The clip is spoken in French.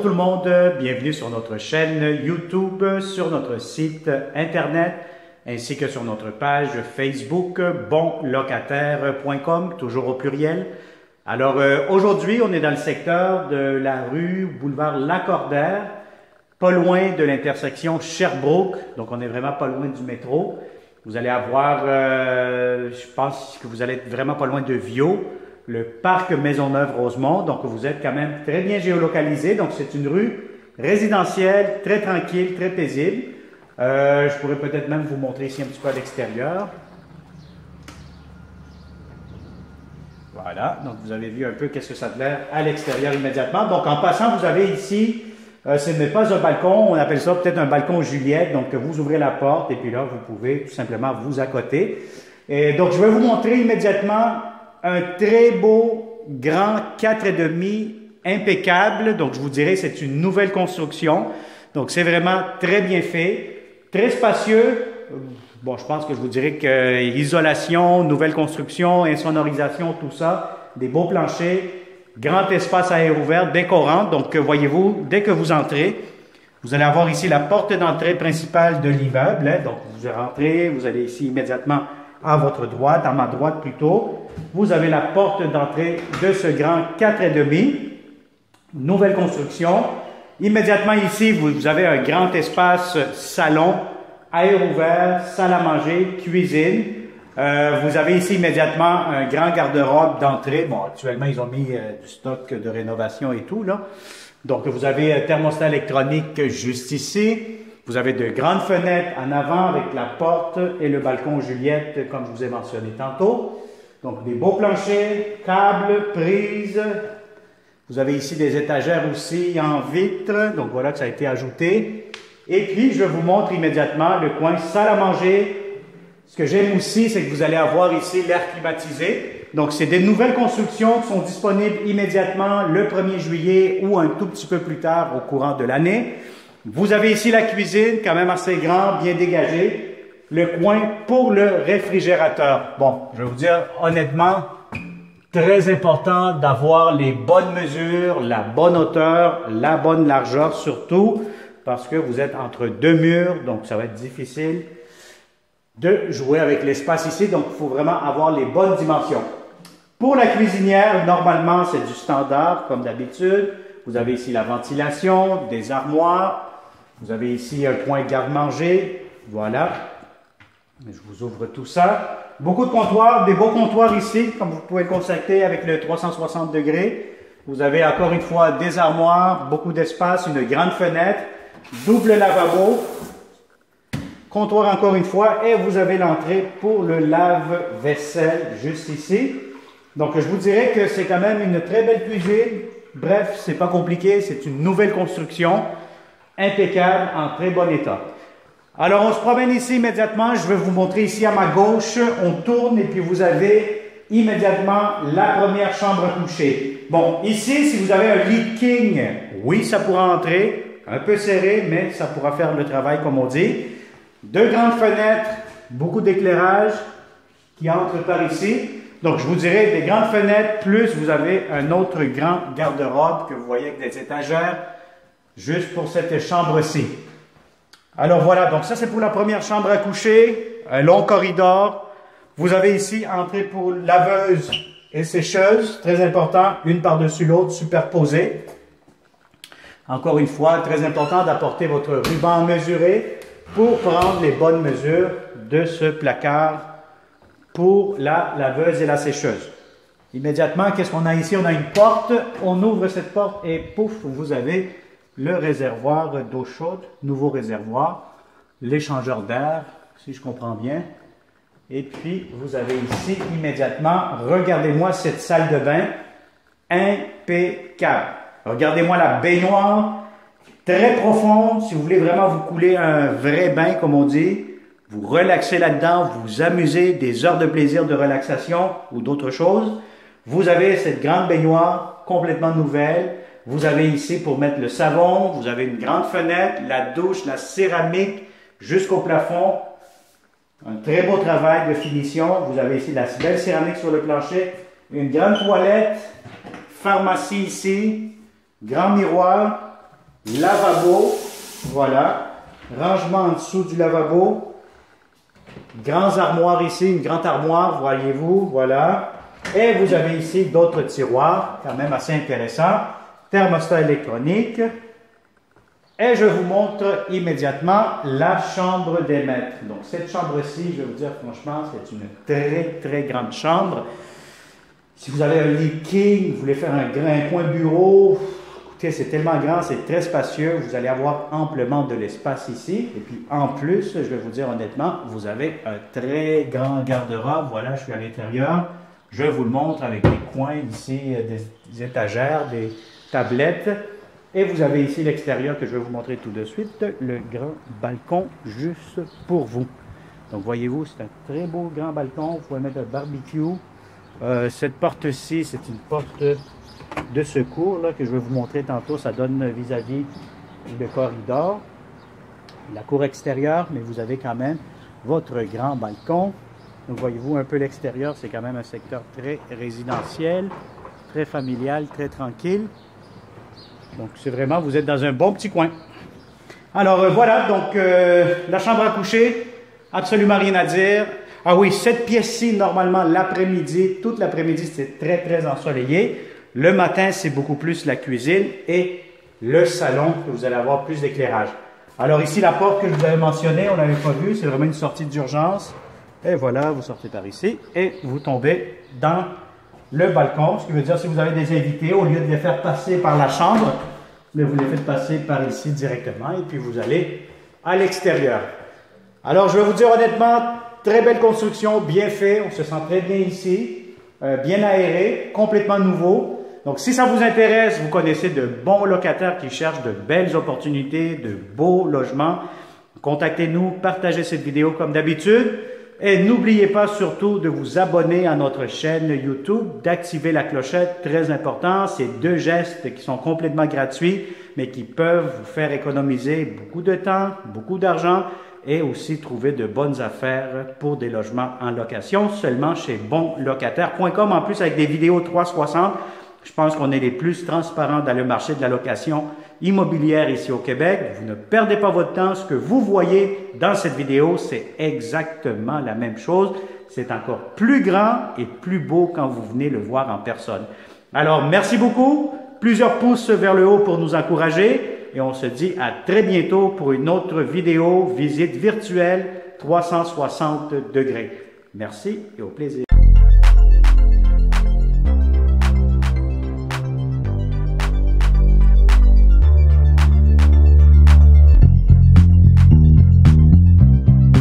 tout le monde, bienvenue sur notre chaîne YouTube, sur notre site internet, ainsi que sur notre page Facebook bonlocataire.com, toujours au pluriel. Alors aujourd'hui, on est dans le secteur de la rue boulevard Lacordaire, pas loin de l'intersection Sherbrooke, donc on est vraiment pas loin du métro. Vous allez avoir, je pense que vous allez être vraiment pas loin de Viau, le parc Maisonneuve-Rosemont, donc vous êtes quand même très bien géolocalisé, donc c'est une rue résidentielle, très tranquille, très paisible. Je pourrais peut-être même vous montrer ici un petit peu à l'extérieur. Voilà, donc vous avez vu un peu qu'est-ce que ça a l'air à l'extérieur immédiatement. Donc en passant, vous avez ici, ce n'est pas un balcon, on appelle ça peut-être un balcon Juliette, donc vous ouvrez la porte et puis là, vous pouvez tout simplement vous accoter. Et donc je vais vous montrer immédiatement un très beau, grand 4,5 impeccable. Donc, je vous dirais, c'est une nouvelle construction. Donc, c'est vraiment très bien fait, très spacieux. Bon, je pense que je vous dirais que isolation, nouvelle construction, insonorisation, tout ça, des beaux planchers, grand espace à air ouvert, décorant. Donc, voyez-vous, dès que vous entrez, vous allez avoir ici la porte d'entrée principale de l'immeuble. Hein. Donc, vous rentrez, vous allez ici immédiatement à votre droite, à ma droite plutôt. Vous avez la porte d'entrée de ce grand 4,5, nouvelle construction. Immédiatement ici, vous avez un grand espace salon, air ouvert, salle à manger, cuisine. Vous avez ici immédiatement un grand garde-robe d'entrée. Bon, actuellement, ils ont mis du stock de rénovation et tout, là. Donc, vous avez un thermostat électronique juste ici. Vous avez de grandes fenêtres en avant avec la porte et le balcon Juliette, comme je vous ai mentionné tantôt. Donc, des beaux planchers, câbles, prises. Vous avez ici des étagères aussi en vitre. Donc, voilà que ça a été ajouté. Et puis, je vous montre immédiatement le coin salle à manger. Ce que j'aime aussi, c'est que vous allez avoir ici l'air climatisé. Donc, c'est des nouvelles constructions qui sont disponibles immédiatement le 1er juillet ou un tout petit peu plus tard au courant de l'année. Vous avez ici la cuisine, quand même assez grand, bien dégagée. Le coin pour le réfrigérateur. Bon, je vais vous dire honnêtement, très important d'avoir les bonnes mesures, la bonne hauteur, la bonne largeur surtout, parce que vous êtes entre deux murs, donc ça va être difficile de jouer avec l'espace ici. Donc, il faut vraiment avoir les bonnes dimensions. Pour la cuisinière, normalement, c'est du standard, comme d'habitude. Vous avez ici la ventilation, des armoires. Vous avez ici un coin garde-manger. Voilà. Je vous ouvre tout ça. Beaucoup de comptoirs, des beaux comptoirs ici, comme vous pouvez le constater avec le 360 degrés. Vous avez encore une fois des armoires, beaucoup d'espace, une grande fenêtre, double lavabo, comptoir encore une fois, et vous avez l'entrée pour le lave-vaisselle juste ici. Donc, je vous dirais que c'est quand même une très belle cuisine. Bref, c'est pas compliqué, c'est une nouvelle construction, impeccable, en très bon état. Alors, on se promène ici immédiatement. Je vais vous montrer ici à ma gauche. On tourne et puis vous avez immédiatement la première chambre à coucher. Bon, ici, si vous avez un lit king, oui, ça pourra entrer. Un peu serré, mais ça pourra faire le travail, comme on dit. Deux grandes fenêtres, beaucoup d'éclairage qui entre par ici. Donc, je vous dirais des grandes fenêtres, plus vous avez un autre grand garde-robe que vous voyez avec des étagères, juste pour cette chambre-ci. Alors voilà, donc ça c'est pour la première chambre à coucher, un long corridor. Vous avez ici entrée pour laveuse et sécheuse, très important, une par-dessus l'autre, superposée. Encore une fois, très important d'apporter votre ruban mesuré pour prendre les bonnes mesures de ce placard pour la laveuse et la sécheuse. Immédiatement, qu'est-ce qu'on a ici? On a une porte, on ouvre cette porte et pouf, vous avez le réservoir d'eau chaude, nouveau réservoir, l'échangeur d'air, si je comprends bien. Et puis, vous avez ici immédiatement, regardez-moi cette salle de bain, impeccable. Regardez-moi la baignoire, très profonde, si vous voulez vraiment vous couler un vrai bain, comme on dit. Vous relaxez là-dedans, vous amusez, des heures de plaisir, de relaxation ou d'autres choses. Vous avez cette grande baignoire complètement nouvelle. Vous avez ici pour mettre le savon, vous avez une grande fenêtre, la douche, la céramique jusqu'au plafond. Un très beau travail de finition. Vous avez ici la belle céramique sur le plancher, une grande toilette, pharmacie ici, grand miroir. lavabo, voilà, rangement en dessous du lavabo, grandes armoires ici, une grande armoire, voyez-vous, voilà, et vous avez ici d'autres tiroirs, quand même assez intéressants, thermostat électronique, et je vous montre immédiatement la chambre des maîtres. Donc cette chambre-ci, je vais vous dire franchement, c'est une très très grande chambre. Si vous avez un lit king, vous voulez faire un coin bureau, écoutez, c'est tellement grand, c'est très spacieux, vous allez avoir amplement de l'espace ici. Et puis en plus, je vais vous dire honnêtement, vous avez un très grand garde-robe. Voilà, je suis à l'intérieur. Je vous le montre avec des coins ici, des étagères, des tablettes. Et vous avez ici l'extérieur que je vais vous montrer tout de suite, le grand balcon juste pour vous. Donc voyez-vous, c'est un très beau grand balcon, vous pouvez mettre un barbecue. Cette porte-ci, c'est une porte de secours là, que je vais vous montrer tantôt. Ça donne vis-à-vis le corridor, la cour extérieure, mais vous avez quand même votre grand balcon. Donc voyez-vous un peu l'extérieur, c'est quand même un secteur très résidentiel, très familial, très tranquille. Donc c'est vraiment, vous êtes dans un bon petit coin. Alors voilà, donc la chambre à coucher, absolument rien à dire. Ah oui, cette pièce-ci, normalement, l'après-midi, toute l'après-midi, c'est très, très ensoleillé. Le matin, c'est beaucoup plus la cuisine et le salon, que vous allez avoir plus d'éclairage. Alors ici, la porte que je vous avais mentionnée, on ne l'avait pas vue, c'est vraiment une sortie d'urgence. Et voilà, vous sortez par ici et vous tombez dans le balcon. Ce qui veut dire, si vous avez des invités, au lieu de les faire passer par la chambre, mais vous les faites passer par ici directement et puis vous allez à l'extérieur. Alors, je vais vous dire honnêtement, très belle construction, bien fait, on se sent très bien ici, bien aéré, complètement nouveau. Donc, si ça vous intéresse, vous connaissez de bons locataires qui cherchent de belles opportunités, de beaux logements, contactez-nous, partagez cette vidéo comme d'habitude. Et n'oubliez pas surtout de vous abonner à notre chaîne YouTube, d'activer la clochette, très important. C'est 2 gestes qui sont complètement gratuits, mais qui peuvent vous faire économiser beaucoup de temps, beaucoup d'argent et aussi trouver de bonnes affaires pour des logements en location seulement chez bonlocataire.com. En plus, avec des vidéos 360, je pense qu'on est les plus transparents dans le marché de la location immobilière ici au Québec. Vous ne perdez pas votre temps. Ce que vous voyez dans cette vidéo, c'est exactement la même chose. C'est encore plus grand et plus beau quand vous venez le voir en personne. Alors, merci beaucoup. Plusieurs pouces vers le haut pour nous encourager. Et on se dit à très bientôt pour une autre vidéo, visite virtuelle 360 degrés. Merci et au plaisir.